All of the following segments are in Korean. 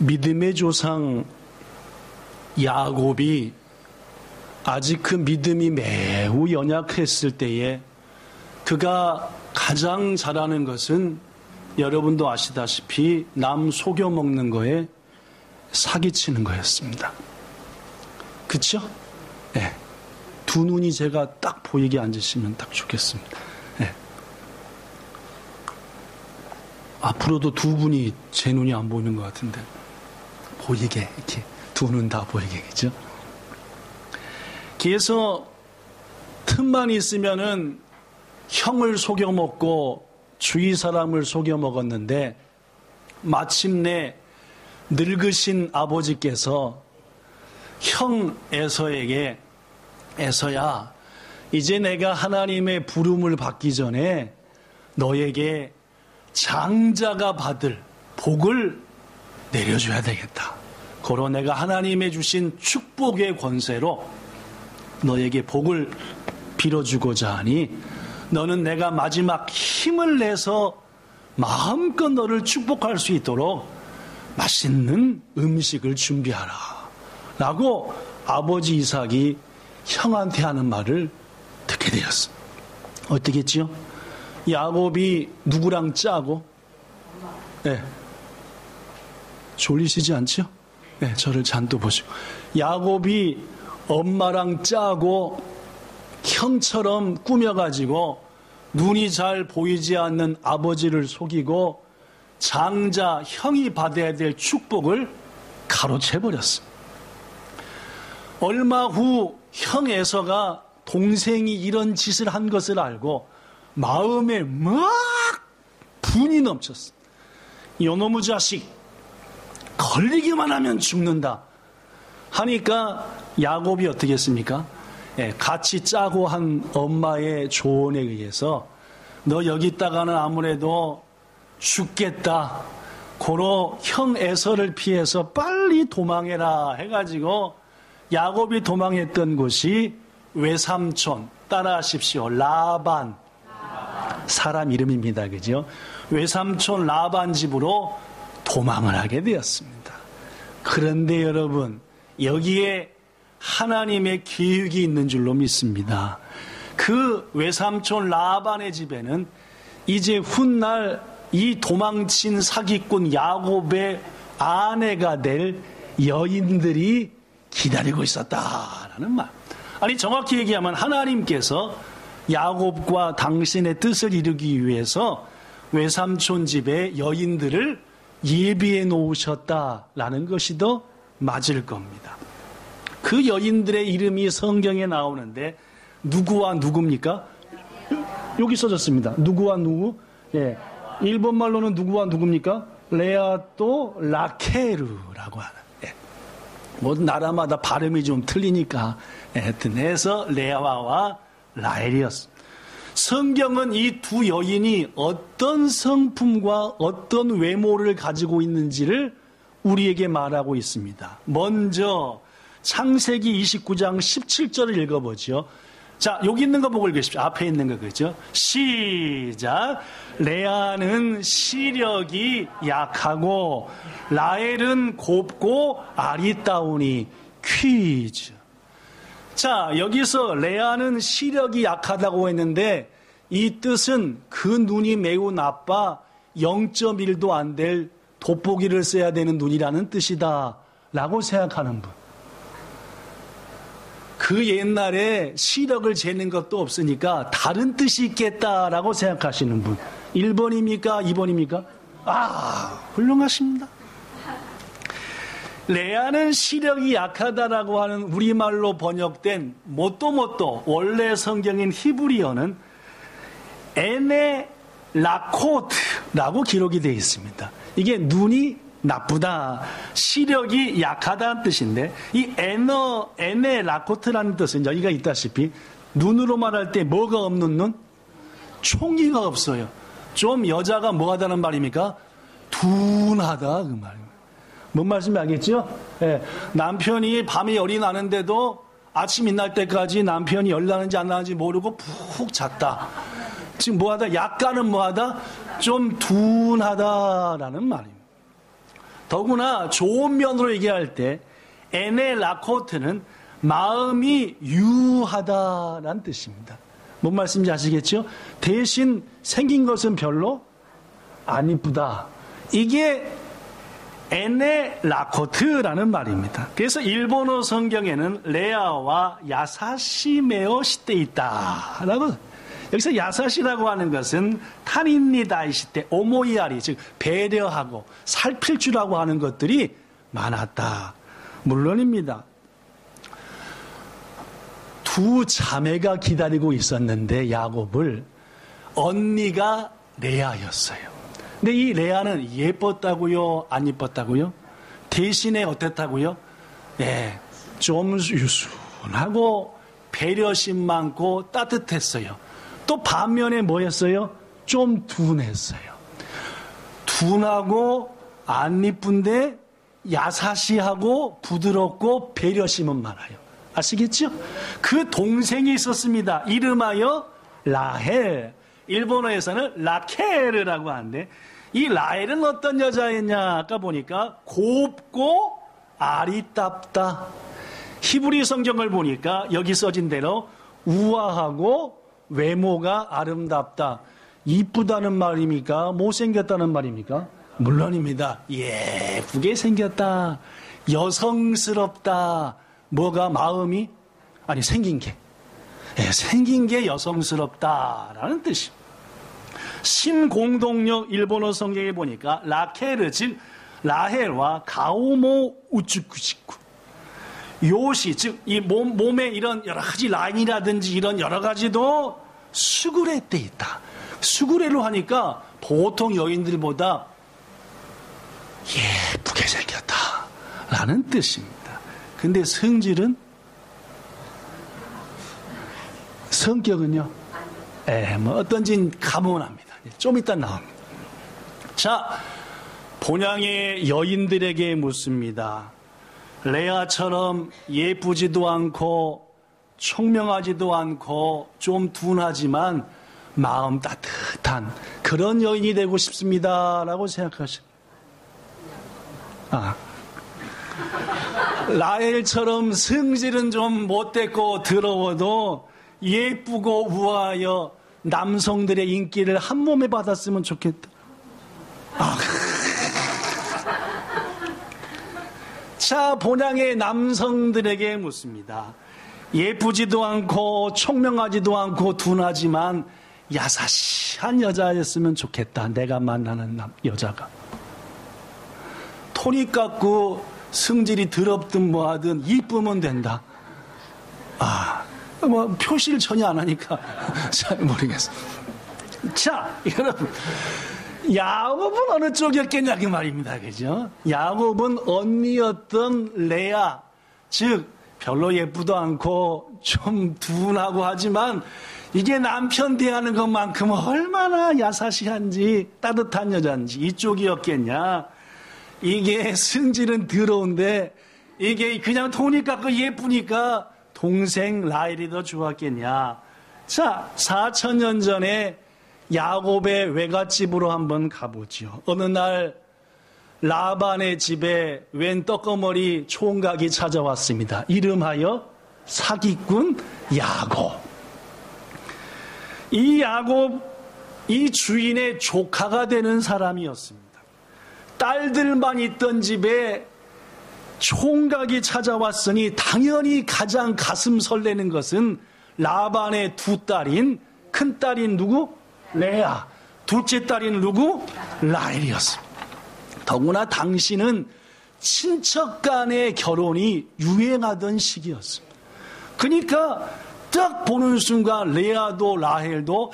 믿음의 조상 야곱이 아직 그 믿음이 매우 연약했을 때에 그가 가장 잘하는 것은 여러분도 아시다시피 남 속여 먹는 거에 사기치는 거였습니다. 그렇죠? 네. 두 눈이 제가 딱 보이게 앉으시면 딱 좋겠습니다. 네. 앞으로도 두 분이 제 눈이 안 보이는 것 같은데 보이게 이렇게 두 눈 다 보이게겠죠? 그래서 틈만 있으면은 형을 속여 먹고 주위 사람을 속여 먹었는데 마침내 늙으신 아버지께서 형 에서에게 에서야 이제 내가 하나님의 부름을 받기 전에 너에게 장자가 받을 복을 내려줘야 되겠다. 고로 내가 하나님의 주신 축복의 권세로 너에게 복을 빌어주고자 하니 너는 내가 마지막 힘을 내서 마음껏 너를 축복할 수 있도록 맛있는 음식을 준비하라 라고 아버지 이삭이 형한테 하는 말을 듣게 되었어. 어떻게 했지요? 야곱이 누구랑 짜고? 네. 졸리시지 않죠? 네, 저를 잔뜩 보시고. 야곱이 엄마랑 짜고 형처럼 꾸며가지고 눈이 잘 보이지 않는 아버지를 속이고 장자 형이 받아야 될 축복을 가로채버렸어. 얼마 후 형 에서가 동생이 이런 짓을 한 것을 알고 마음에 막 분이 넘쳤어. 요놈의 자식 걸리기만 하면 죽는다 하니까 야곱이 어떻게 했습니까? 같이 짜고 한 엄마의 조언에 의해서 너 여기 있다가는 아무래도 죽겠다. 고로 형 에서를 피해서 빨리 도망해라 해가지고 야곱이 도망했던 곳이 외삼촌, 따라하십시오. 라반. 사람 이름입니다. 그죠? 외삼촌 라반 집으로 도망을 하게 되었습니다. 그런데 여러분, 여기에 하나님의 계획이 있는 줄로 믿습니다. 그 외삼촌 라반의 집에는 이제 훗날 이 도망친 사기꾼 야곱의 아내가 될 여인들이 기다리고 있었다라는 말. 아니 정확히 얘기하면 하나님께서 야곱과 당신의 뜻을 이루기 위해서 외삼촌 집의 여인들을 예비해 놓으셨다라는 것이 더 맞을 겁니다. 그 여인들의 이름이 성경에 나오는데 누구와 누구입니까? 여기 써졌습니다. 누구와 누구? 예. 일본말로는 누구와 누구입니까? 레아 또 라케르라고 하는. 예. 뭐 나라마다 발음이 좀 틀리니까 하여튼 해서 레아와 라헬이었습니다. 성경은 이 두 여인이 어떤 성품과 어떤 외모를 가지고 있는지를 우리에게 말하고 있습니다. 먼저 창세기 29장 17절을 읽어보죠. 자, 여기 있는 거 보고 읽으십시오. 앞에 있는 거 그죠? 시작. 레아는 시력이 약하고 라헬은 곱고 아리따우니. 퀴즈. 자, 여기서 레아는 시력이 약하다고 했는데 이 뜻은 그 눈이 매우 나빠 0.1도 안 될 돋보기를 써야 되는 눈이라는 뜻이다 라고 생각하는 분. 그 옛날에 시력을 재는 것도 없으니까 다른 뜻이 있겠다라고 생각하시는 분. 1번입니까? 2번입니까? 훌륭하십니다. 레아는 시력이 약하다라고 하는 우리말로 번역된 모토모토 원래 성경인 히브리어는 에네 라코트라고 기록이 되어 있습니다. 이게 눈이 나쁘다, 시력이 약하다는 뜻인데 이 에네 라코트라는 뜻은 여기가 있다시피 눈으로 말할 때 뭐가 없는 눈? 총기가 없어요. 좀 여자가 뭐하다는 말입니까? 둔하다 그 말입니다. 뭔 말씀인지 알겠죠? 예, 남편이 밤에 열이 나는데도 아침 일날 때까지 남편이 열 나는지 안 나는지 모르고 푹 잤다. 지금 뭐하다? 약간은 뭐하다? 좀 둔하다라는 말입니다. 더구나 좋은 면으로 얘기할 때 에네 라코트는 마음이 유하다라는 뜻입니다. 뭔 말씀인지 아시겠죠? 대신 생긴 것은 별로 안 이쁘다. 이게 에네 라코트라는 말입니다. 그래서 일본어 성경에는 레아와 야사시메오 시대 있다라고. 여기서 야사시라고 하는 것은 타닌니다이 시대 오모이아리, 즉 배려하고 살필 주라고 하는 것들이 많았다. 물론입니다. 두 자매가 기다리고 있었는데 야곱을 언니가 레아였어요. 근데 이 레아는 예뻤다고요? 안 예뻤다고요? 대신에 어땠다고요? 예, 좀 유순하고 배려심 많고 따뜻했어요. 또 반면에 뭐였어요? 좀 둔했어요. 둔하고 안 이쁜데 야사시하고 부드럽고 배려심은 많아요. 아시겠죠? 그 동생이 있었습니다. 이름하여 라헬. 일본어에서는 라켈이라고 하는데 이 라헬은 어떤 여자였냐? 아까 보니까 곱고 아리답다. 히브리 성경을 보니까 여기 써진 대로 우아하고 외모가 아름답다. 이쁘다는 말입니까? 못생겼다는 말입니까? 물론입니다. 예쁘게 생겼다. 여성스럽다. 뭐가 마음이? 아니 생긴 게. 생긴 게 여성스럽다라는 뜻입니다. 신공동역 일본어 성경에 보니까 라켈, 즉 라헬과 가오모 우츠쿠시쿠 요시, 즉 이 몸에 이런 여러 가지 라인이라든지 이런 여러 가지도 수구레 때 있다. 수구레로 하니까 보통 여인들보다 예쁘게 생겼다라는 뜻입니다. 근데 성질은, 성격은요? 뭐 어떤지 가문합니다. 좀 이따 나옵니다. 자, 본향의 여인들에게 묻습니다. 레아처럼 예쁘지도 않고 총명하지도 않고 좀 둔하지만 마음 따뜻한 그런 여인이 되고 싶습니다 라고 생각하십니다. 라헬처럼 성질은 좀 못됐고 더러워도 예쁘고 우아하여 남성들의 인기를 한 몸에 받았으면 좋겠다. 자, 본향의 남성들에게 묻습니다. 예쁘지도 않고 총명하지도 않고 둔하지만 야사시한 여자였으면 좋겠다. 내가 만나는 여자가. 토니 깎고 성질이 더럽든 뭐하든 이쁘면 된다. 뭐 표시를 전혀 안 하니까 잘 모르겠어요. 자, 여러분, 야곱은 어느 쪽이었겠냐 그 말입니다. 그죠? 야곱은 언니였던 레아, 즉 별로 예쁘도 않고 좀 둔하고 하지만 이게 남편 대하는 것만큼 얼마나 야사시한지 따뜻한 여자인지 이쪽이었겠냐. 이게 성질은 더러운데 이게 그냥 돈이 깎고 예쁘니까 동생 라헬이 더 좋았겠냐. 자, 4,000년 전에 야곱의 외갓집으로 한번 가보죠. 어느 날 라반의 집에 웬 떡거머리 총각이 찾아왔습니다. 이름하여 사기꾼 야곱. 이 야곱, 이 주인의 조카가 되는 사람이었습니다. 딸들만 있던 집에 총각이 찾아왔으니 당연히 가장 가슴 설레는 것은 라반의 두 딸인, 큰 딸인 누구? 레아. 둘째 딸인 누구? 라헬이었습니다. 더구나 당시는 친척 간의 결혼이 유행하던 시기였습니다. 그러니까 딱 보는 순간 레아도 라헬도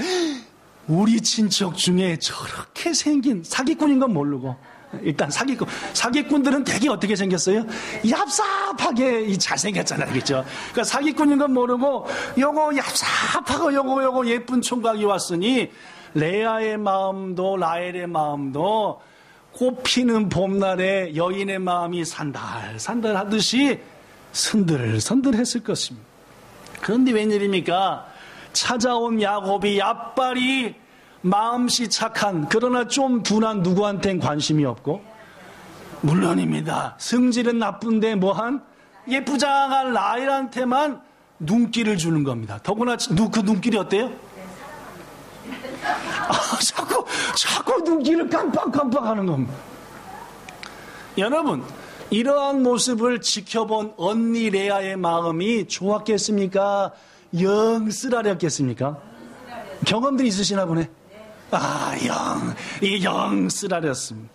우리 친척 중에 저렇게 생긴 사기꾼인 건 모르고, 일단 사기꾼들은 되게 어떻게 생겼어요? 얍삽하게 잘생겼잖아요. 그렇죠? 그러니까 사기꾼인 건 모르고 요거 얍삽하고 요거 예쁜 총각이 왔으니 레아의 마음도 라헬의 마음도 꽃피는 봄날에 여인의 마음이 산달산달 하듯이 선들선들했을 것입니다. 그런데 웬일입니까? 찾아온 야곱이 야빨이 마음씨 착한, 그러나 좀 둔한 누구한테는 관심이 없고 물론입니다. 성질은 나쁜데 뭐한 예쁘장한 라헬한테만 눈길을 주는 겁니다. 더구나 그 눈길이 어때요? 자꾸 눈길을 깜빡깜빡 하는 겁니다. 여러분, 이러한 모습을 지켜본 언니 레아의 마음이 좋았겠습니까? 영 쓰라렸겠습니까? 경험들이 있으시나 보네. 영 쓰라렸습니다.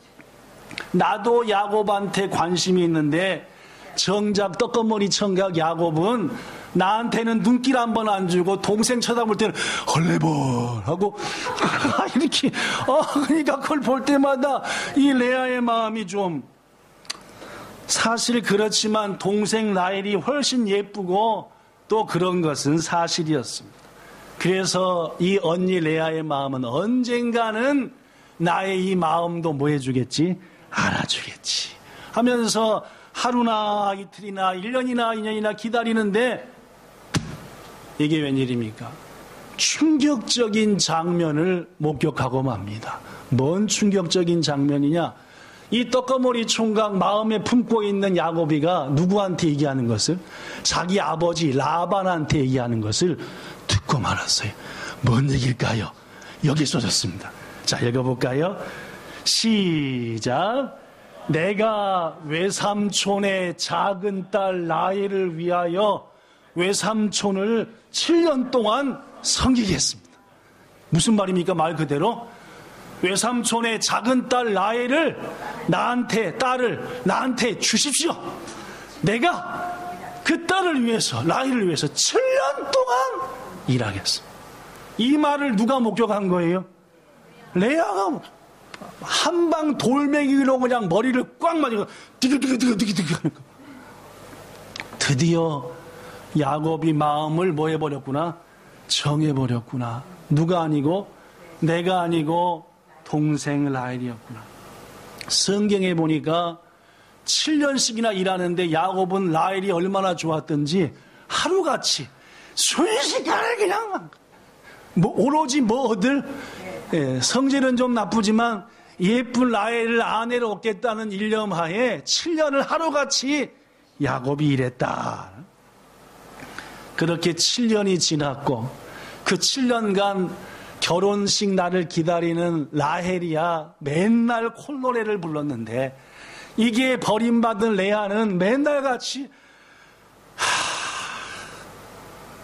나도 야곱한테 관심이 있는데 정작 떡거머리 청각 야곱은 나한테는 눈길 한 번 안 주고 동생 쳐다볼 때는 헐레벌 하고 이렇게 그러니까 그걸 볼 때마다 이 레아의 마음이 좀, 사실 그렇지만 동생 라헬이 훨씬 예쁘고 또 그런 것은 사실이었습니다. 그래서 이 언니 레아의 마음은 언젠가는 나의 이 마음도 뭐 해주겠지? 알아주겠지 하면서 하루나 이틀이나 1년이나 2년이나 기다리는데 이게 웬일입니까? 충격적인 장면을 목격하고 맙니다. 뭔 충격적인 장면이냐? 이 떡거머리 총각 마음에 품고 있는 야곱이가 누구한테 얘기하는 것을? 자기 아버지 라반한테 얘기하는 것을 듣고 말았어요. 뭔 얘기일까요? 여기 써졌습니다. 자, 읽어볼까요? 시작. 내가 외삼촌의 작은 딸 라헬을 위하여 외삼촌을 7년 동안 섬기겠습니다. 무슨 말입니까? 말 그대로 외삼촌의 작은 딸 라헬을 딸을 나한테 주십시오. 내가 그 딸을 위해서, 라헬을 위해서 7년 동안 일하겠습니다. 이 말을 누가 목격한 거예요? 레아가 한방 돌멩이로 그냥 머리를 꽉 맞이고 디그디그디그디그 하는 거. 드디어 야곱이 마음을 뭐 해버렸구나? 정해버렸구나. 누가 아니고? 내가 아니고 동생 라헬이었구나. 성경에 보니까 7년씩이나 일하는데 야곱은 라헬이 얼마나 좋았던지 하루같이 순식간에 그냥 오로지 얻을, 성질은 좀 나쁘지만 예쁜 라헬을 아내로 얻겠다는 일념하에 7년을 하루같이 야곱이 일했다. 그렇게 7년이 지났고 그 7년간 결혼식 날을 기다리는 라헬이야 맨날 콧노래를 불렀는데 이게 버림받은 레아는 맨날 같이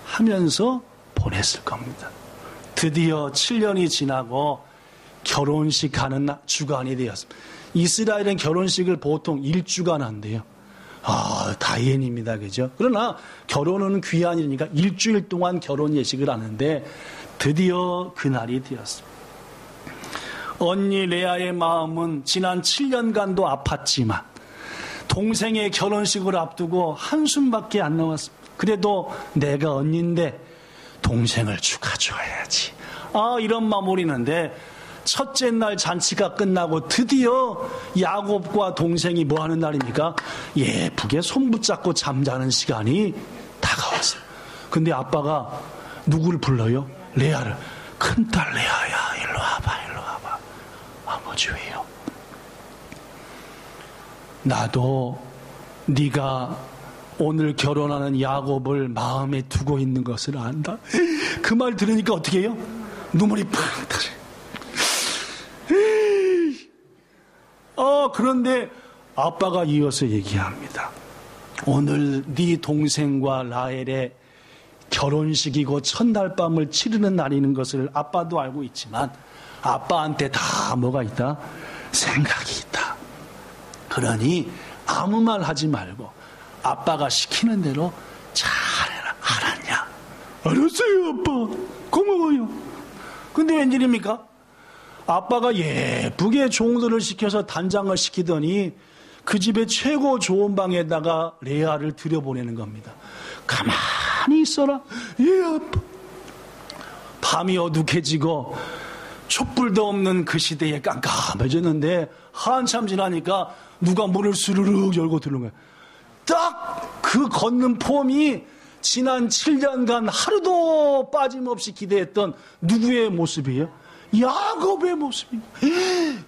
하면서 보냈을 겁니다. 드디어 7년이 지나고 결혼식 하는 주간이 되었습니다. 이스라엘은 결혼식을 보통 1주간 한대요. 다행입니다. 그죠? 그러나 결혼은 귀한 일이니까 일주일 동안 결혼 예식을 하는데 드디어 그날이 되었습니다. 언니 레아의 마음은 지난 7년간도 아팠지만 동생의 결혼식을 앞두고 한숨밖에 안 나왔습니다. 그래도 내가 언니인데 동생을 축하줘야지. 이런 마무리는데 첫째 날 잔치가 끝나고 드디어 야곱과 동생이 뭐 하는 날입니까? 예쁘게 손 붙잡고 잠자는 시간이 다가왔어요. 근데 아빠가 누구를 불러요? 레아를. 큰딸 레아야, 일로 와봐. 아버지 왜요? 나도 네가 오늘 결혼하는 야곱을 마음에 두고 있는 것을 안다. 그 말 들으니까 어떻게 해요? 눈물이 팍 터져요. 그런데 아빠가 이어서 얘기합니다. 오늘 네 동생과 라헬의 결혼식이고 첫날 밤을 치르는 날이는 것을 아빠도 알고 있지만 아빠한테 다 뭐가 있다? 생각이 있다. 그러니 아무 말 하지 말고 아빠가 시키는 대로 잘해라. 알았냐? 알았어요, 아빠. 고마워요. 근데 웬일입니까? 아빠가 예쁘게 종들을 시켜서 단장을 시키더니 그 집의 최고 좋은 방에다가 레아를 들여보내는 겁니다. 가만히 있어라. 예, 아빠. 밤이 어둑해지고 촛불도 없는 그 시대에 깜깜해졌는데 한참 지나니까 누가 문을 스르륵 열고 들어온 거야. 딱 그 걷는 폼이 지난 7년간 하루도 빠짐없이 기대했던 누구의 모습이에요? 야곱의 모습입니다.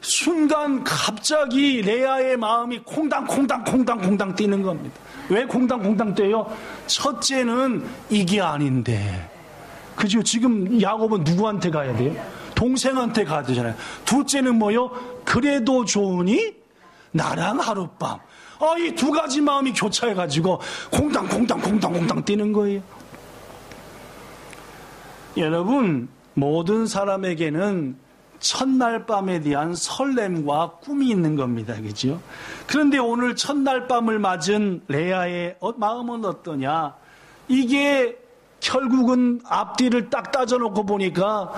순간 갑자기 레아의 마음이 콩당콩당 뛰는 겁니다. 왜 콩당콩당 뛰어요? 첫째는 이게 아닌데, 그죠? 지금 야곱은 누구한테 가야 돼요? 동생한테 가야 되잖아요. 둘째는 뭐요? 그래도 좋으니 나랑 하룻밤. 이 두 가지 마음이 교차해가지고 콩당 뛰는 거예요. 여러분, 모든 사람에게는 첫날 밤에 대한 설렘과 꿈이 있는 겁니다. 그죠? 그런데 오늘 첫날 밤을 맞은 레아의 마음은 어떠냐? 이게 결국은 앞뒤를 딱 따져놓고 보니까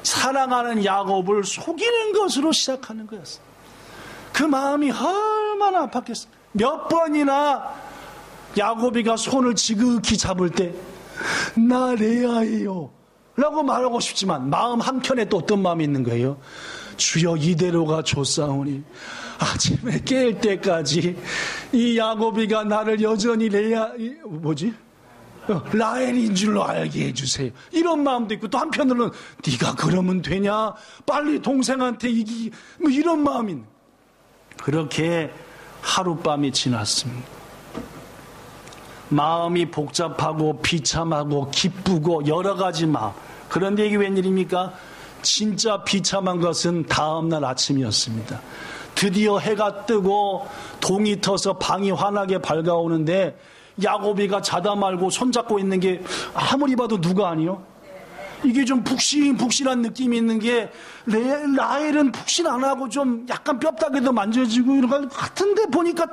사랑하는 야곱을 속이는 것으로 시작하는 거였어요. 그 마음이 얼마나 아팠겠어요. 몇 번이나 야곱이가 손을 지극히 잡을 때 나 레아예요 라고 말하고 싶지만 마음 한켠에 또 어떤 마음이 있는 거예요? 주여 이대로가 좋사오니 아침에 깰 때까지 이 야곱이가 나를 여전히 라헬인 줄로 알게 해주세요. 이런 마음도 있고, 또 한편으로는 네가 그러면 되냐? 빨리 동생한테 뭐 이런 마음이 있는 거예요. 그렇게 하룻밤이 지났습니다. 마음이 복잡하고 비참하고 기쁘고 여러 가지 마음. 그런데 이게 웬일입니까? 진짜 비참한 것은 다음날 아침이었습니다. 드디어 해가 뜨고 동이 터서 방이 환하게 밝아오는데 야곱이가 자다 말고 손잡고 있는 게 아무리 봐도 누가 아니요? 이게 좀 푹신푹신한 느낌이 있는 게 라헬은 푹신 안 하고 좀 약간 뼈다귀도 만져지고 이런 것 같은데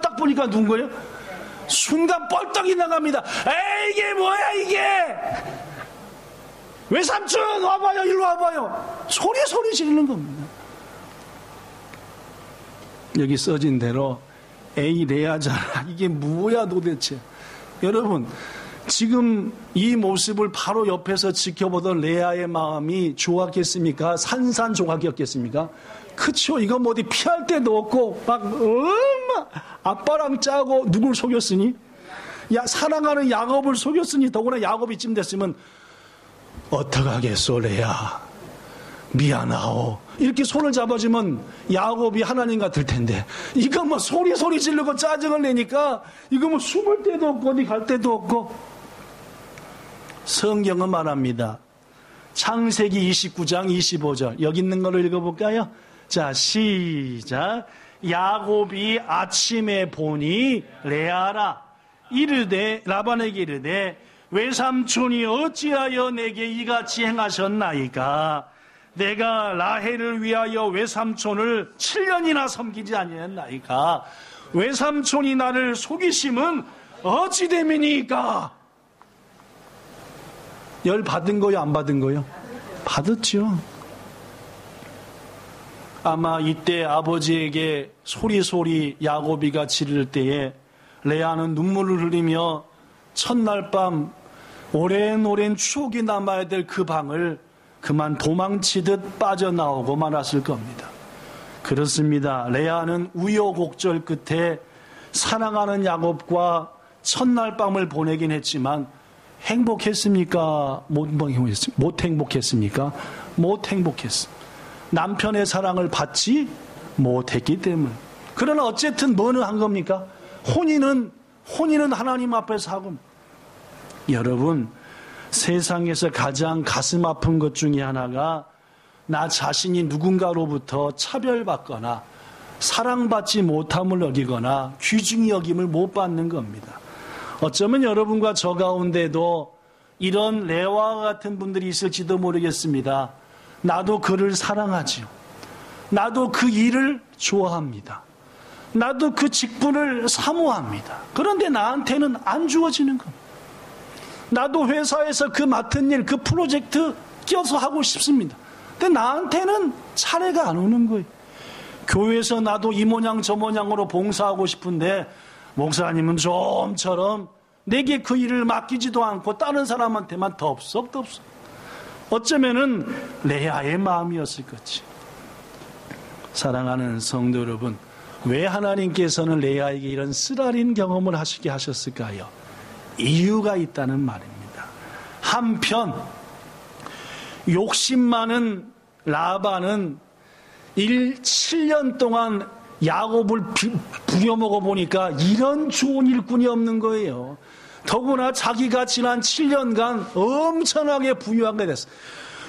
딱 보니까 누군 거예요? 순간 뻘떡이 나갑니다. 에이 이게 뭐야 이게? 외삼촌 와봐요, 일로 와봐요. 소리 지르는 겁니다. 여기 써진 대로 에이 레아잖아. 이게 뭐야 도대체. 여러분, 지금 이 모습을 바로 옆에서 지켜보던 레아의 마음이 좋았겠습니까? 산산조각이었겠습니까? 그쵸. 이거 뭐 어디 피할 데도 없고 막 얼마 아빠랑 짜고 누굴 속였으니? 사랑하는 야곱을 속였으니 더구나 야곱이 쯤 됐으면 어떡하겠소 레아 미안하오 이렇게 손을 잡아주면 야곱이 하나님 같을 텐데, 이거 뭐 소리 지르고 짜증을 내니까 이거 뭐 숨을 데도 없고 어디 갈 데도 없고. 성경은 말합니다. 창세기 29장 25절 여기 있는 거를 읽어볼까요? 자, 시작. 야곱이 아침에 보니 레아라 이르되 라반에게 이르되 외삼촌이 어찌하여 내게 이같이 행하셨나이까? 내가 라헬을 위하여 외삼촌을 7년이나 섬기지 아니했나이까? 외삼촌이 나를 속이심은 어찌 됨이니까? 열 받은 거요, 안 받은 거요? 받았죠. 아마 이때 아버지에게 소리 야곱이가 지를 때에 레아는 눈물을 흘리며 첫날 밤 오랜 추억이 남아야 될 그 방을 그만 도망치듯 빠져나오고 말았을 겁니다. 그렇습니다. 레아는 우여곡절 끝에 사랑하는 야곱과 첫날 밤을 보내긴 했지만 행복했습니까? 못 행복했습니까? 못 행복했습니다. 남편의 사랑을 받지 못했기 때문에. 그러나 어쨌든 뭐는 한 겁니까? 혼인은 하나님 앞에서 하고. 여러분, 세상에서 가장 가슴 아픈 것 중에 하나가 나 자신이 누군가로부터 차별받거나 사랑받지 못함을 여기거나 귀중히 여김을 못 받는 겁니다. 어쩌면 여러분과 저 가운데도 이런 레아와 같은 분들이 있을지도 모르겠습니다. 나도 그를 사랑하지요. 나도 그 일을 좋아합니다. 나도 그 직분을 사모합니다. 그런데 나한테는 안 주어지는 겁니다. 나도 회사에서 그 맡은 일, 그 프로젝트 껴서 하고 싶습니다. 근데 나한테는 차례가 안 오는 거예요. 교회에서 나도 이 모양 저 모양으로 봉사하고 싶은데 목사님은 좀처럼 내게 그 일을 맡기지도 않고 다른 사람한테만 덥석. 어쩌면은 레아의 마음이었을 거지. 사랑하는 성도 여러분, 왜 하나님께서는 레아에게 이런 쓰라린 경험을 하시게 하셨을까요? 이유가 있다는 말입니다. 한편 욕심 많은 라반은 7년 동안 야곱을 부려먹어 보니까 이런 좋은 일꾼이 없는 거예요. 더구나 자기가 지난 7년간 엄청나게 부유하게 됐어.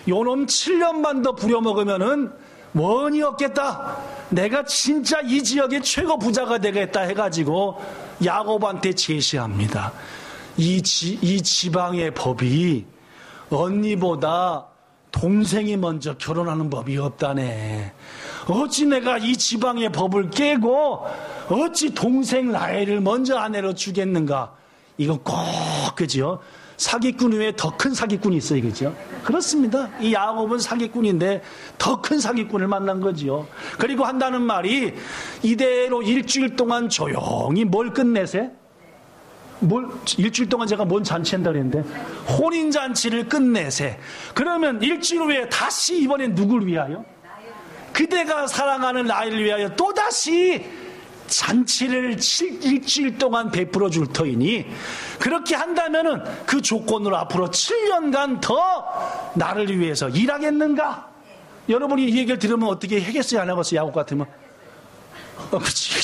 요놈 7년만 더 부려먹으면은 원이 없겠다. 내가 진짜 이 지역의 최고 부자가 되겠다 해가지고 야곱한테 제시합니다. 이 지방의 법이 언니보다 동생이 먼저 결혼하는 법이 없다네. 어찌 내가 이 지방의 법을 깨고 어찌 동생 라헬을 먼저 아내로 주겠는가. 이거 꼭 그죠? 사기꾼 외에 더 큰 사기꾼이 있어요. 그죠? 그렇습니다. 이 야곱은 사기꾼인데 더 큰 사기꾼을 만난 거지요. 그리고 한다는 말이 이대로 일주일 동안 조용히 뭘 끝내세? 일주일 동안 제가 뭔 잔치 한다고 했는데 혼인잔치를 끝내세. 그러면 일주일 후에 다시 이번엔 누굴 위하여? 그대가 사랑하는 라헬을 위하여 또다시 잔치를 일주일 동안 베풀어 줄 터이니 그렇게 한다면은 그 조건으로 앞으로 7년간 더 나를 위해서 일하겠는가? 여러분이 이 얘기를 들으면 어떻게 하겠어요? 안 하겠어요? 야곱 같으면? 그치.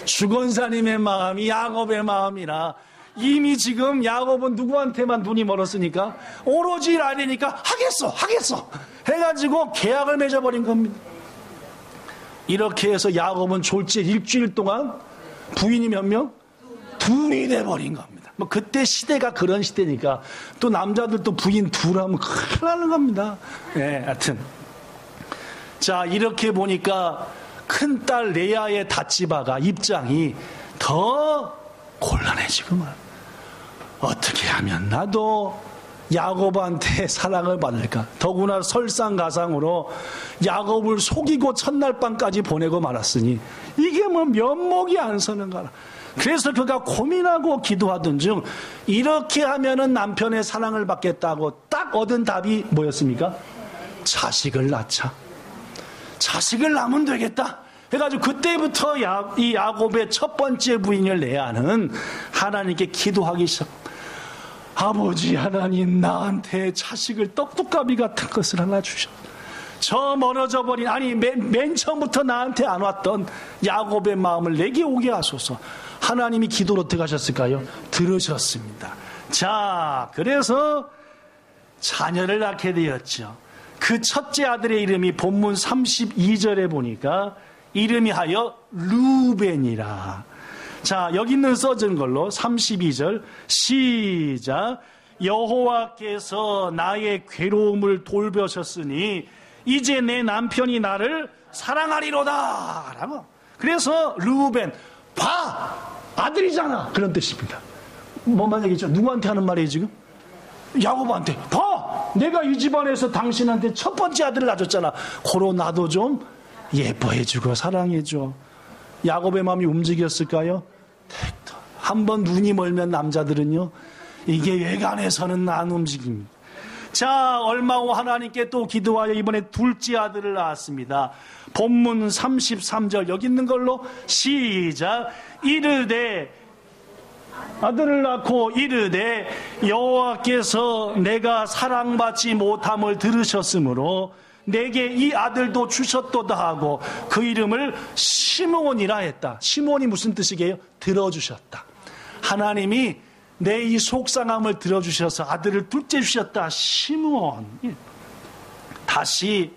주건사님의 마음이 야곱의 마음이라 이미 지금 야곱은 누구한테만 눈이 멀었으니까 오로지 라헬이니까 하겠어 해가지고 계약을 맺어버린 겁니다. 이렇게 해서 야곱은 졸지에 일주일 동안 부인이 몇 명? 둘이 돼버린 겁니다. 뭐 그때 시대가 그런 시대니까 또 남자들도 부인 둘 하면 큰일 나는 겁니다. 예, 하여튼 자 이렇게 보니까 큰딸 레아의 다치바가 입장이 더 곤란해지구만. 어떻게 하면 나도 야곱한테 사랑을 받을까? 더구나 설상가상으로 야곱을 속이고 첫날 밤까지 보내고 말았으니 이게 뭐 면목이 안 서는가. 그래서 그가 고민하고 기도하던 중 이렇게 하면은 남편의 사랑을 받겠다고 딱 얻은 답이 뭐였습니까? 자식을 낳자. 자식을 낳으면 되겠다 해가지고 그때부터 이 야곱의 첫 번째 부인을 레아는 하나님께 기도하기 시작. 아버지 하나님 나한테 자식을 떡두꺼비 같은 것을 하나 주셔. 저 멀어져 버린 아니 맨 처음부터 나한테 안 왔던 야곱의 마음을 내게 오게 하소서. 하나님이 기도로 어떻게 하셨을까요? 들으셨습니다. 자 그래서 자녀를 낳게 되었죠. 그 첫째 아들의 이름이 본문 32절에 보니까 이름이 하여 르우벤이라. 자 여기 있는 써진 걸로 32절 시작. 여호와께서 나의 괴로움을 돌보셨으니 이제 내 남편이 나를 사랑하리로다 라고. 그래서 르우벤 봐 아들이잖아 그런 뜻입니다. 뭐만 얘기죠? 누구한테 하는 말이에요 지금? 야곱한테. 봐 내가 이 집안에서 당신한테 첫 번째 아들을 낳았잖아. 고로 나도 좀 예뻐해주고 사랑해줘. 야곱의 마음이 움직였을까요? 한번 눈이 멀면 남자들은요 이게 외관에서는 안 움직입니다. 자 얼마 후 하나님께 또 기도하여 이번에 둘째 아들을 낳았습니다. 본문 33절 여기 있는 걸로 시작. 이르되 아들을 낳고 이르되 여호와께서 내가 사랑받지 못함을 들으셨으므로 내게 이 아들도 주셨도다 하고 그 이름을 시므온이라 했다. 시므온이 무슨 뜻이게요? 들어주셨다. 하나님이 내 이 속상함을 들어주셔서 아들을 둘째 주셨다. 시므온. 다시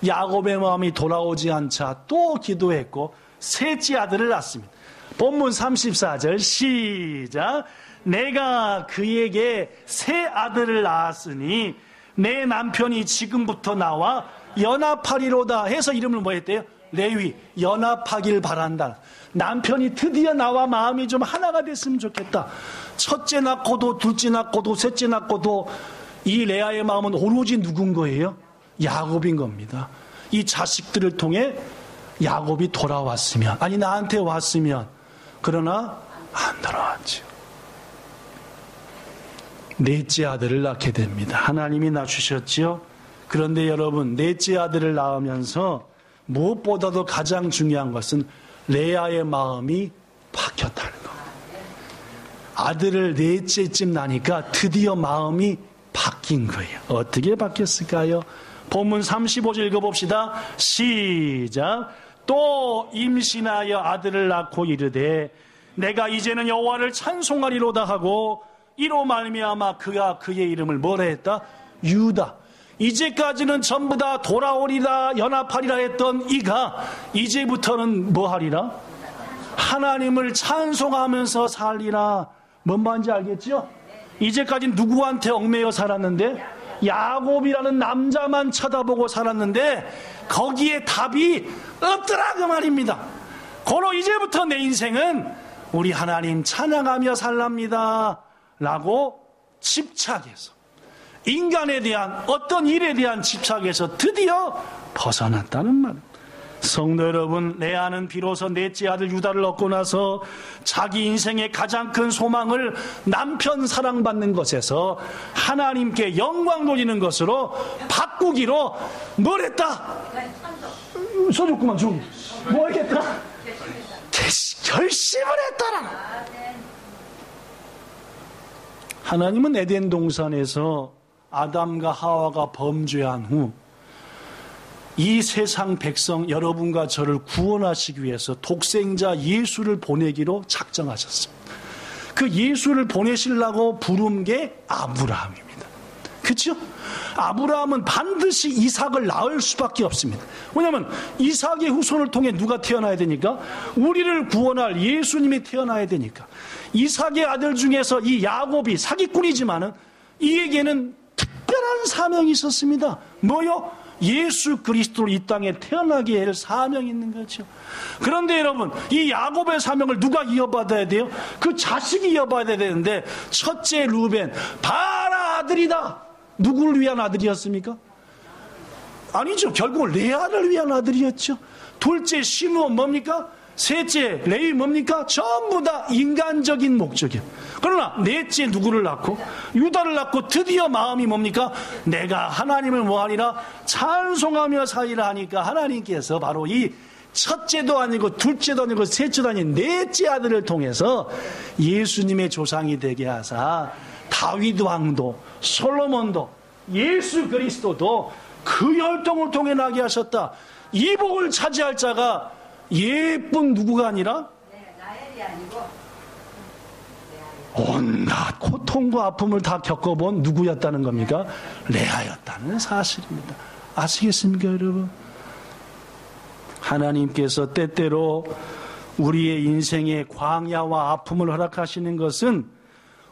야곱의 마음이 돌아오지 않자 또 기도했고 셋째 아들을 낳습니다. 본문 34절 시작. 내가 그에게 새 아들을 낳았으니 내 남편이 지금부터 나와 연합하리로다 해서 이름을 뭐 했대요? 레위. 연합하길 바란다. 남편이 드디어 나와 마음이 좀 하나가 됐으면 좋겠다. 첫째 낳고도 둘째 낳고도 셋째 낳고도 이 레아의 마음은 오로지 누군 거예요? 야곱인 겁니다. 이 자식들을 통해 야곱이 돌아왔으면 아니 나한테 왔으면 그러나 안 돌아왔죠. 넷째 아들을 낳게 됩니다. 하나님이 낳으셨죠. 그런데 여러분 넷째 아들을 낳으면서 무엇보다도 가장 중요한 것은 레아의 마음이 바뀌었다는 겁니다. 아들을 넷째쯤 나니까 드디어 마음이 바뀐 거예요. 어떻게 바뀌었을까요? 본문 35절 읽어봅시다. 시작. 또 임신하여 아들을 낳고 이르되 내가 이제는 여호와를 찬송하리로다 하고 이로 말미암아 그가 그의 이름을 뭐라 했다? 유다. 이제까지는 전부 다 돌아오리라 연합하리라 했던 이가 이제부터는 뭐 하리라? 하나님을 찬송하면서 살리라. 뭔 말인지 알겠죠? 이제까지 누구한테 얽매여 살았는데 야곱이라는 남자만 쳐다보고 살았는데 거기에 답이 없더라 그 말입니다. 고로 이제부터 내 인생은 우리 하나님 찬양하며 살랍니다 라고 집착해서 인간에 대한 어떤 일에 대한 집착에서 드디어 벗어났다는 말입니다. 성도 여러분, 레아는 비로소 넷째 아들 유다를 얻고 나서 자기 인생의 가장 큰 소망을 남편 사랑받는 것에서 하나님께 영광 돌리는 것으로 바꾸기로 뭘 했다? 서줬구만 좀. 뭐 하겠다? 결심을 했다라. 하나님은 에덴 동산에서 아담과 하와가 범죄한 후 이 세상 백성 여러분과 저를 구원하시기 위해서 독생자 예수를 보내기로 작정하셨습니다. 그 예수를 보내시려고 부른 게 아브라함입니다. 그렇죠? 아브라함은 반드시 이삭을 낳을 수밖에 없습니다. 왜냐하면 이삭의 후손을 통해 누가 태어나야 되니까? 우리를 구원할 예수님이 태어나야 되니까. 이삭의 아들 중에서 이 야곱이 사기꾼이지만은 이에게는 특별한 사명이 있었습니다. 뭐요? 예수 그리스도로 이 땅에 태어나게 할 사명이 있는 거죠. 그런데 여러분, 이 야곱의 사명을 누가 이어받아야 돼요? 그 자식이 이어받아야 되는데 첫째 루벤, 봐라 아들이다. 누구를 위한 아들이었습니까? 아니죠. 결국은 레아를 위한 아들이었죠. 둘째 시므온 뭡니까? 셋째 레위 뭡니까? 전부 다 인간적인 목적이에요. 그러나 넷째 누구를 낳고? 유다를 낳고 드디어 마음이 뭡니까? 내가 하나님을 뭐하리라? 찬송하며 살리라 하니까 하나님께서 바로 이 첫째도 아니고 둘째도 아니고 셋째도 아닌 넷째 아들을 통해서 예수님의 조상이 되게 하사 다윗 왕도 솔로몬도 예수 그리스도도 그 혈통을 통해 나게 하셨다. 이 복을 차지할 자가 예쁜 누구가 아니라 라헬이 아니고 온갖 고통과 아픔을 다 겪어본 누구였다는 겁니까? 레아였다는 사실입니다. 아시겠습니까 여러분? 하나님께서 때때로 우리의 인생에 광야와 아픔을 허락하시는 것은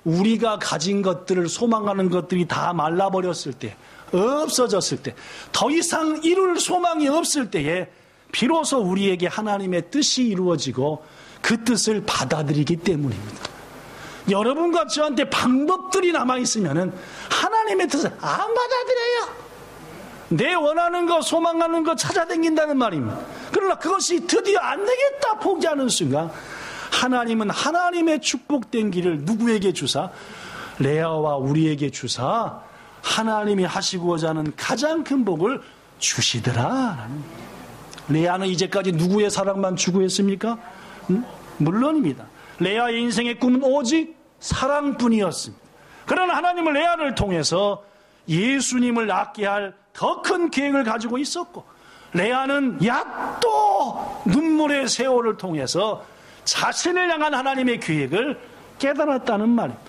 우리가 가진 것들을 소망하는 것들이 다 말라버렸을 때, 없어졌을 때, 더 이상 이룰 소망이 없을 때에 비로소 우리에게 하나님의 뜻이 이루어지고 그 뜻을 받아들이기 때문입니다. 여러분과 저한테 방법들이 남아있으면 하나님의 뜻을 안 받아들여요. 내 원하는 거 소망하는 거 찾아다닌다는 말입니다. 그러나 그것이 드디어 안 되겠다 포기하는 순간 하나님은 하나님의 축복된 길을 누구에게 주사? 레아와 우리에게 주사 하나님이 하시고자 하는 가장 큰 복을 주시더라. 레아는 이제까지 누구의 사랑만 추구했습니까? 물론입니다. 레아의 인생의 꿈은 오직 사랑뿐이었습니다. 그러나 하나님은 레아를 통해서 예수님을 낳게 할 더 큰 계획을 가지고 있었고, 레아는 야또 눈물의 세월을 통해서 자신을 향한 하나님의 계획을 깨달았다는 말입니다.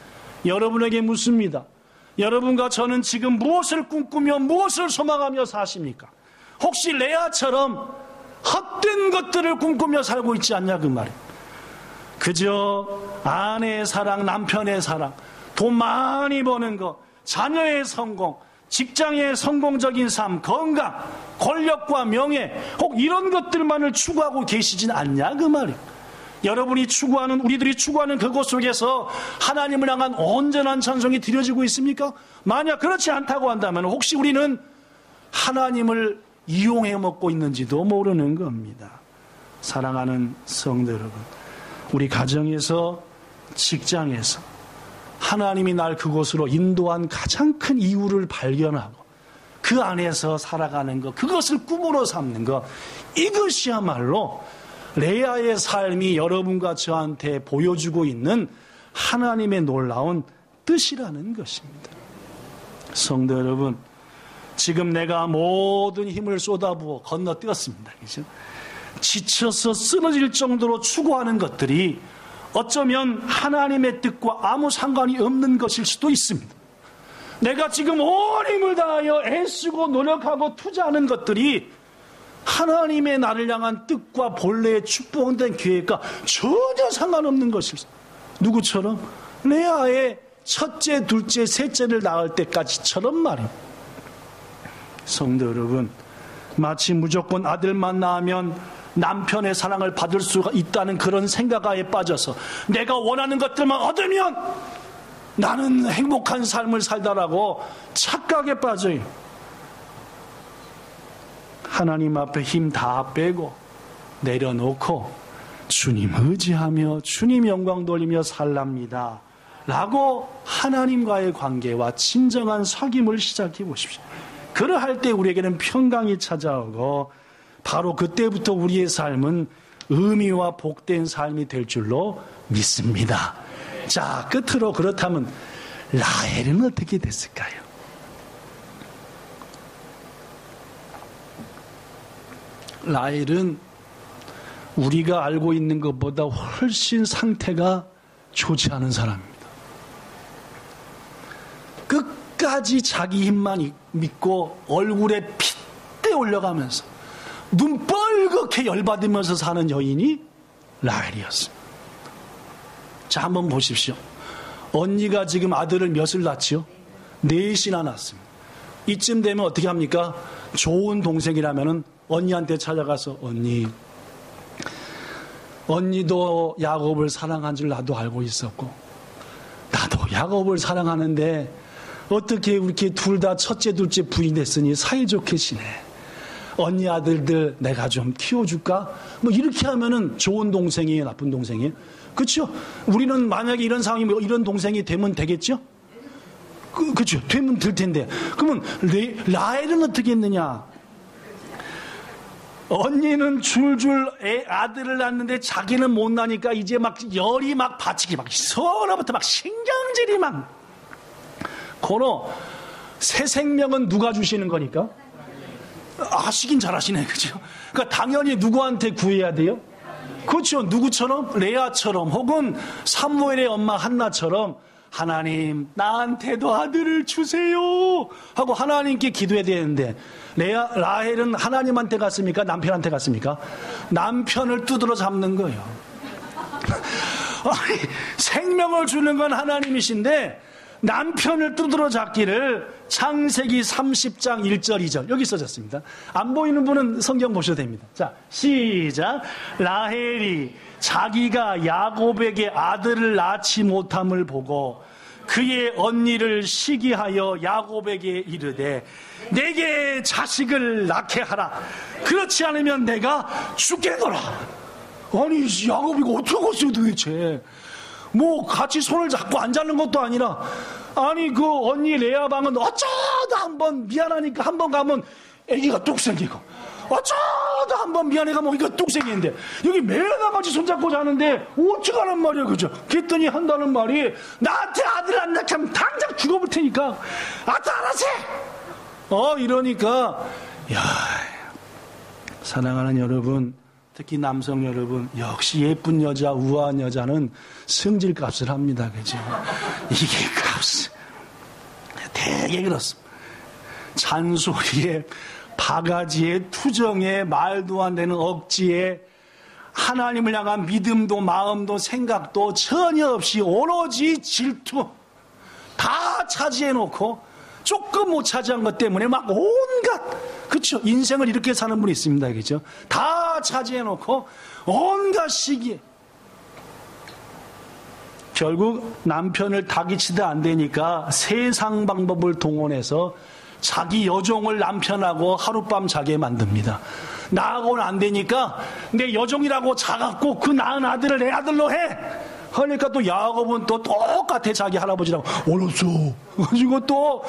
여러분에게 묻습니다. 여러분과 저는 지금 무엇을 꿈꾸며 무엇을 소망하며 사십니까? 혹시 레아처럼 헛된 것들을 꿈꾸며 살고 있지 않냐 그 말이에요. 그저 아내의 사랑, 남편의 사랑, 돈 많이 버는 것, 자녀의 성공, 직장의 성공적인 삶, 건강, 권력과 명예, 혹 이런 것들만을 추구하고 계시진 않냐 그 말이에요. 여러분이 추구하는, 우리들이 추구하는 그것 속에서 하나님을 향한 온전한 찬송이 드려지고 있습니까? 만약 그렇지 않다고 한다면 혹시 우리는 하나님을 이용해 먹고 있는지도 모르는 겁니다. 사랑하는 성도 여러분, 우리 가정에서, 직장에서 하나님이 날 그곳으로 인도한 가장 큰 이유를 발견하고 그 안에서 살아가는 것, 그것을 꿈으로 삼는 것, 이것이야말로 레아의 삶이 여러분과 저한테 보여주고 있는 하나님의 놀라운 뜻이라는 것입니다. 성도 여러분, 지금 내가 모든 힘을 쏟아부어 건너뛰었습니다. 그죠? 지쳐서 쓰러질 정도로 추구하는 것들이 어쩌면 하나님의 뜻과 아무 상관이 없는 것일 수도 있습니다. 내가 지금 온 힘을 다하여 애쓰고 노력하고 투자하는 것들이 하나님의 나를 향한 뜻과 본래의 축복된 계획과 전혀 상관없는 것일 수 있습니다. 누구처럼? 레아의 첫째, 둘째, 셋째를 낳을 때까지처럼 말입니다. 성도 여러분, 마치 무조건 아들만 낳으면 남편의 사랑을 받을 수가 있다는 그런 생각에 빠져서 내가 원하는 것들만 얻으면 나는 행복한 삶을 살다라고 착각에 빠져요. 하나님 앞에 힘 다 빼고 내려놓고 주님 의지하며 주님 영광 돌리며 살랍니다 라고 하나님과의 관계와 진정한 사귐을 시작해 보십시오. 그러할 때 우리에게는 평강이 찾아오고 바로 그때부터 우리의 삶은 의미와 복된 삶이 될 줄로 믿습니다. 자, 끝으로 그렇다면 라헬은 어떻게 됐을까요? 라헬은 우리가 알고 있는 것보다 훨씬 상태가 좋지 않은 사람입니다. 끝까지 자기 힘만 믿고 얼굴에 핏대 올려가면서 눈 뻘겋게 열받으면서 사는 여인이 라헬이었습니다. 자, 한번 보십시오. 언니가 지금 아들을 몇을 낳지요? 넷이나 낳았습니다. 이쯤 되면 어떻게 합니까? 좋은 동생이라면은 언니한테 찾아가서 언니도 야곱을 사랑한 줄 나도 알고 있었고 나도 야곱을 사랑하는데 어떻게 이렇게 둘 다 첫째 둘째 부인 됐으니 사이좋게 지내. 언니 아들들 내가 좀 키워줄까? 뭐 이렇게 하면은 좋은 동생이에요, 나쁜 동생이에요? 그렇죠? 우리는 만약에 이런 상황이면 이런 동생이 되면 되겠죠? 그렇죠? 되면 될 텐데. 그러면 라헬은 어떻게 했느냐? 언니는 줄줄 아들을 낳는데 자기는 못 나니까 이제 막 열이 막 받치기 막 서로부터 막 신경질이 막. 고로 새 생명은 누가 주시는 거니까? 아시긴 잘하시네, 그죠? 그러니까 당연히 누구한테 구해야 돼요? 그렇죠. 누구처럼? 레아처럼 혹은 사무엘의 엄마 한나처럼 하나님 나한테도 아들을 주세요 하고 하나님께 기도해야 되는데 라헬은 하나님한테 갔습니까? 남편한테 갔습니까? 남편을 두드러 잡는 거예요. 아니, 생명을 주는 건 하나님이신데 남편을 두드러 잡기를 창세기 30장 1절 2절 여기 써졌습니다. 안 보이는 분은 성경 보셔도 됩니다. 자, 시작. 라헬이 자기가 야곱에게 아들을 낳지 못함을 보고 그의 언니를 시기하여 야곱에게 이르되 내게 자식을 낳게 하라. 그렇지 않으면 내가 죽겠노라. 아니, 야곱이 이거 어떡하겠어요 도대체. 뭐 같이 손을 잡고 안 잡는 것도 아니라, 아니 그 언니 레아방은 어쩌다 한번 미안하니까 한번 가면 애기가 뚝 생기고, 어쩌다 한번 미안해 가면 애기가 뚝 생기는데 여기 매일 같이 손잡고 자는데 어쩌가란 말이야, 그죠? 그랬더니 한다는 말이 나한테 아들 안 낳게 하면 당장 죽어볼 테니까 알아서 이러니까, 야, 사랑하는 여러분, 특히 남성 여러분, 역시 예쁜 여자, 우아한 여자는 성질값을 합니다. 그죠? 이게 값. 되게 그렇습니다. 잔소리에, 바가지에, 투정에, 말도 안 되는 억지에, 하나님을 향한 믿음도 마음도 생각도 전혀 없이 오로지 질투 다 차지해놓고 조금 못 차지한 것 때문에 막 온갖, 그렇죠? 인생을 이렇게 사는 분이 있습니다. 그죠? 다 차지해놓고 온갖 시기에 결국 남편을 다기치다 안 되니까 세상 방법을 동원해서 자기 여종을 남편하고 하룻밤 자게 만듭니다. 나하고는 안 되니까 내 여종이라고 자갖고 그 낳은 아들을 내 아들로 해. 그러니까 또 야곱은 또 똑같아. 자기 할아버지라고 알았어 가지고 또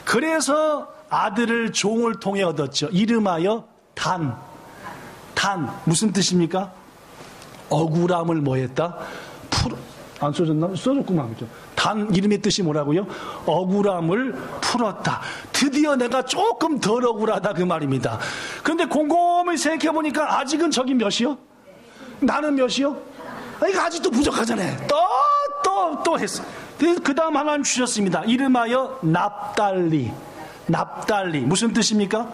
그래서 아들을 종을 통해 얻었죠. 이름하여 단. 무슨 뜻입니까? 억울함을 뭐했다? 안 써졌나? 써졌구만. 그죠? 단 이름의 뜻이 뭐라고요? 억울함을 풀었다. 드디어 내가 조금 덜 억울하다 그 말입니다. 그런데 곰곰이 생각해 보니까 아직은 저기 몇이요? 나는 몇이요? 이거 아직도 부족하잖아요. 또 했어. 그 다음 하나님 주셨습니다. 이름하여 납달리. 납달리. 무슨 뜻입니까?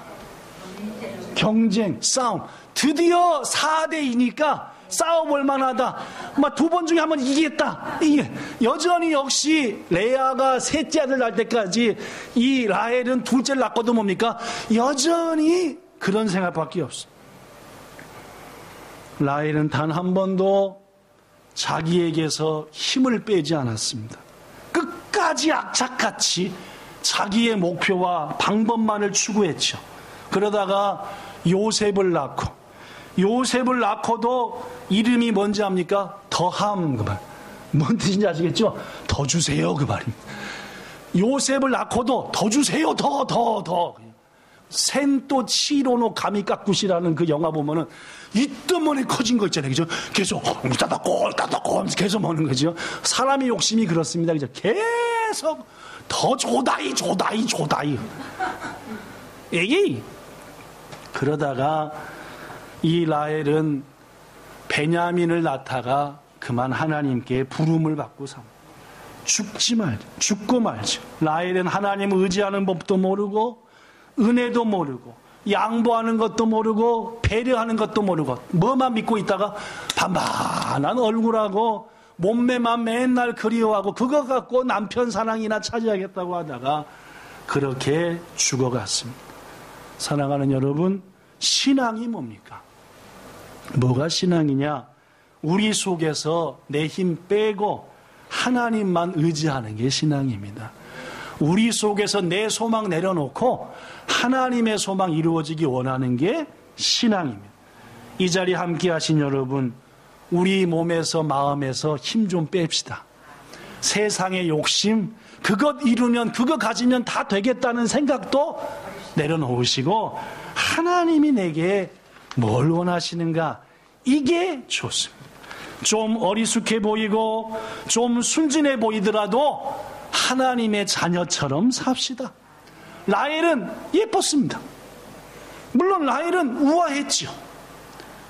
경쟁, 싸움. 드디어 4대2니까 싸워볼 만하다. 두 번 중에 한 번 이기겠다. 이게 여전히 역시 레아가 셋째 아들 낳을 때까지 이 라헬은 둘째를 낳고도 뭡니까? 여전히 그런 생각밖에 없어. 라헬은 단 한 번도 자기에게서 힘을 빼지 않았습니다. 끝까지 악착같이 자기의 목표와 방법만을 추구했죠. 그러다가 요셉을 낳고도 이름이 뭔지 압니까? 더함 그 말. 뭔 뜻인지 아시겠죠? 더 주세요 그 말입니다. 요셉을 낳고도 더 주세요 더. 센또 치로노 가미까꾸시라는 그 영화 보면은 이때문에 커진 거 있잖아요. 그죠? 계속 따닥골 계속 먹는 거죠. 사람의 욕심이 그렇습니다. 그죠? 계속 더 조다이. 에이. 그러다가 이 라헬은 베냐민을 낳다가 그만 하나님께 부름을 받고 죽고 말죠. 라헬은 하나님을 의지하는 법도 모르고 은혜도 모르고 양보하는 것도 모르고 배려하는 것도 모르고 뭐만 믿고 있다가 반반한 얼굴하고 몸매만 맨날 그리워하고 그거 갖고 남편 사랑이나 차지하겠다고 하다가 그렇게 죽어갔습니다. 사랑하는 여러분, 신앙이 뭡니까? 뭐가 신앙이냐? 우리 속에서 내 힘 빼고 하나님만 의지하는 게 신앙입니다. 우리 속에서 내 소망 내려놓고 하나님의 소망 이루어지기 원하는 게 신앙입니다. 이 자리에 함께 하신 여러분, 우리 몸에서 마음에서 힘 좀 뺍시다. 세상의 욕심, 그것 이루면 그거 가지면 다 되겠다는 생각도 내려놓으시고 하나님이 내게 뭘 원하시는가, 이게 좋습니다. 좀 어리숙해 보이고 좀 순진해 보이더라도 하나님의 자녀처럼 삽시다. 라헬은 예뻤습니다. 물론 라헬은 우아했지요.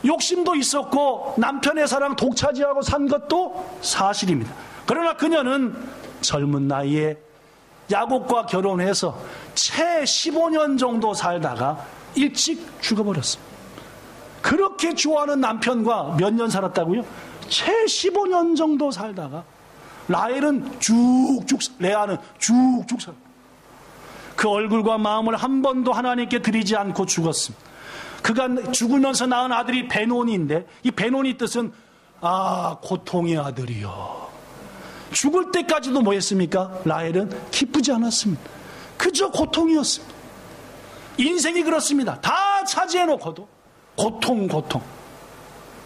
욕심도 있었고 남편의 사랑 독차지하고 산 것도 사실입니다. 그러나 그녀는 젊은 나이에 야곱과 결혼해서 채 15년 정도 살다가 일찍 죽어버렸습니다. 그렇게 좋아하는 남편과 몇 년 살았다고요? 채 15년 정도 살다가 라헬은 레아는 쭉쭉 살았습니다. 그 얼굴과 마음을 한 번도 하나님께 드리지 않고 죽었습니다. 그가 죽으면서 낳은 아들이 베노니인데, 이 베노니 뜻은 고통의 아들이요. 죽을 때까지도 뭐 했습니까? 라헬은 기쁘지 않았습니다. 그저 고통이었습니다. 인생이 그렇습니다. 다 차지해놓고도 고통.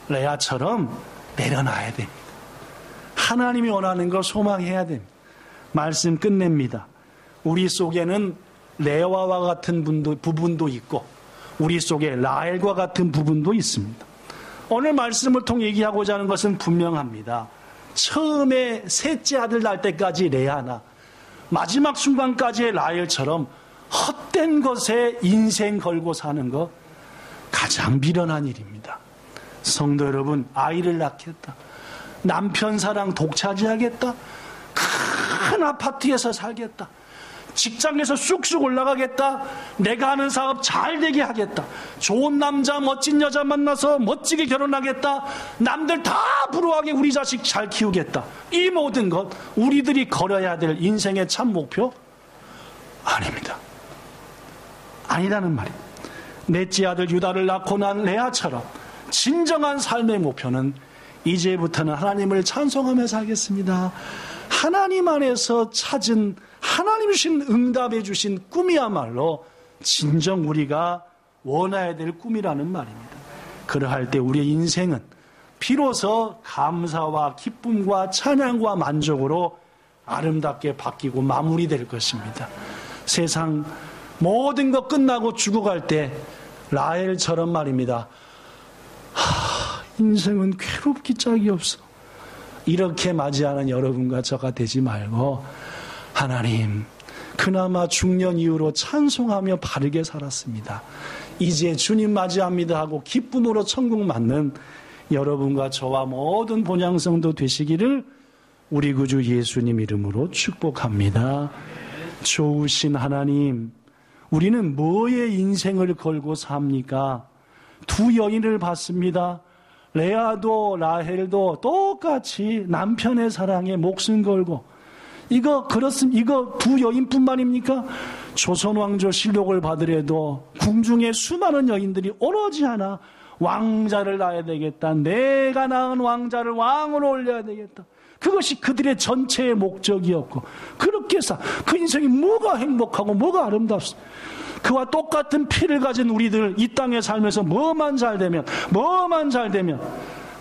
레아처럼 내려놔야 됩니다. 하나님이 원하는 걸 소망해야 됩니다. 말씀 끝냅니다. 우리 속에는 레아와 같은 부분도 있고 우리 속에 라헬과 같은 부분도 있습니다. 오늘 말씀을 통해 얘기하고자 하는 것은 분명합니다. 처음에 셋째 아들 낳을 때까지 레아나 마지막 순간까지의 라헬처럼 헛된 것에 인생 걸고 사는 것 가장 미련한 일입니다. 성도 여러분, 아이를 낳겠다, 남편 사랑 독차지하겠다, 큰 아파트에서 살겠다, 직장에서 쑥쑥 올라가겠다, 내가 하는 사업 잘 되게 하겠다, 좋은 남자 멋진 여자 만나서 멋지게 결혼하겠다, 남들 다 부러워하게 우리 자식 잘 키우겠다, 이 모든 것 우리들이 걸어야 될 인생의 참 목표 아닙니다. 아니라는 말입니다. 넷째 아들 유다를 낳고 난 레아처럼 진정한 삶의 목표는 이제부터는 하나님을 찬송하며 살겠습니다. 하나님 안에서 찾은, 하나님 주신, 응답해 주신 꿈이야말로 진정 우리가 원해야 될 꿈이라는 말입니다. 그러할 때 우리의 인생은 비로소 감사와 기쁨과 찬양과 만족으로 아름답게 바뀌고 마무리될 것입니다. 세상 모든 것 끝나고 죽어갈 때 라헬처럼 말입니다. 인생은 괴롭기 짝이 없어. 이렇게 맞이하는 여러분과 저가 되지 말고, 하나님, 그나마 중년 이후로 찬송하며 바르게 살았습니다. 이제 주님 맞이합니다 하고 기쁨으로 천국 맞는 여러분과 저와 모든 본향성도 되시기를 우리 구주 예수님 이름으로 축복합니다. 좋으신 하나님, 우리는 뭐에 인생을 걸고 삽니까? 두 여인을 봤습니다. 레아도 라헬도 똑같이 남편의 사랑에 목숨 걸고, 이거 두 여인뿐만입니까? 조선 왕조 실록을 받으려도 궁중에 수많은 여인들이 오로지 하나, 왕자를 낳아야 되겠다. 내가 낳은 왕자를 왕으로 올려야 되겠다. 그것이 그들의 전체의 목적이었고, 그렇게 해서 그 인생이 뭐가 행복하고 뭐가 아름답습니까? 그와 똑같은 피를 가진 우리들, 이 땅에 살면서 뭐만 잘 되면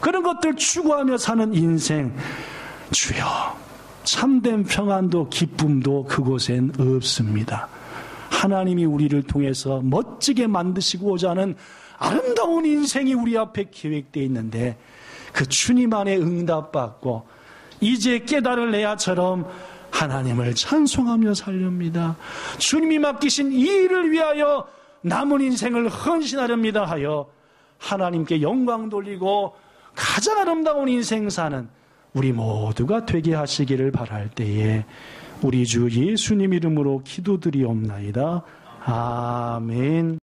그런 것들 추구하며 사는 인생, 주여, 참된 평안도 기쁨도 그곳엔 없습니다. 하나님이 우리를 통해서 멋지게 만드시고자 하는 아름다운 인생이 우리 앞에 계획되어 있는데, 그 주님 안에 응답받고 이제 깨달을 레아처럼 하나님을 찬송하며 살렵니다. 주님이 맡기신 이 일을 위하여 남은 인생을 헌신하렵니다 하여 하나님께 영광 돌리고 가장 아름다운 인생 사는 우리 모두가 되게 하시기를 바랄 때에 우리 주 예수님 이름으로 기도드리옵나이다. 아멘.